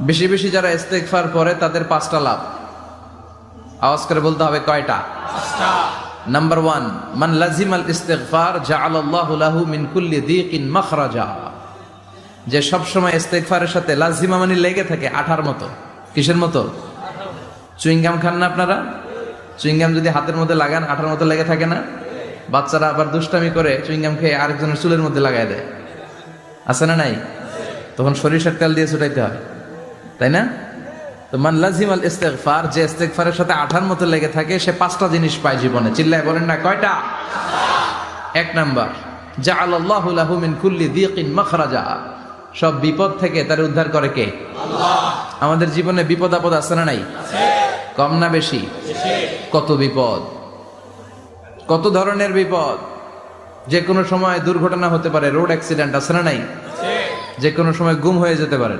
বেশি বেশি যারা ইস্তেগফার করে তাদের 5টা লাভ। আওয়াজ করে বলতে হবে কয়টা? নাম্বার 1, মান লাজিমাল ইস্তেগফার জাআলাল্লাহু লাহু মিন কুল্লি দীকিন মাখরাজা। যে সব সময় ইস্তেগফারের সাথে লাজিমা মানে লেগে থাকে, আঠার মতো। কিসের মতো? চুইংগাম খান না আপনারা? চুইংগাম যদি হাতের মধ্যে লাগান আঠার মতো লেগে থাকে না? বাচ্চারা আবার দুষ্টামি করে চুইংগাম খেয়ে আরেকজনের চুলের মধ্যে লাগাই দেয়, আছে না নাই? তখন সরিষার তেল দিয়ে ছুটাইতে হয়, তাই না? তো মান লাজিমাল ইস্তেগফার, যে ইস্তেগফারের সাথে আঠার মতো লেগে থাকে, সে 5টা জিনিস পায় জীবনে। চিল্লায় বলেন না কয়টা? 1 নাম্বার, জাআলাল্লাহু লাহু মিন কুল্লি দীকিন মাখরাজা। সব বিপদ থেকে তার উদ্ধার করে কে? আল্লাহ। আমাদের জীবনে বিপদ আপদ আছে না নাই? আছে। কম না বেশি? বেশি। কত বিপদ, কত ধরনের বিপদ। যে কোনো সময় দুর্ঘটনা হতে পারে, রোড অ্যাক্সিডেন্ট আছে না নাই? আছে। যে কোনো সময় গুম হয়ে যেতে পারে।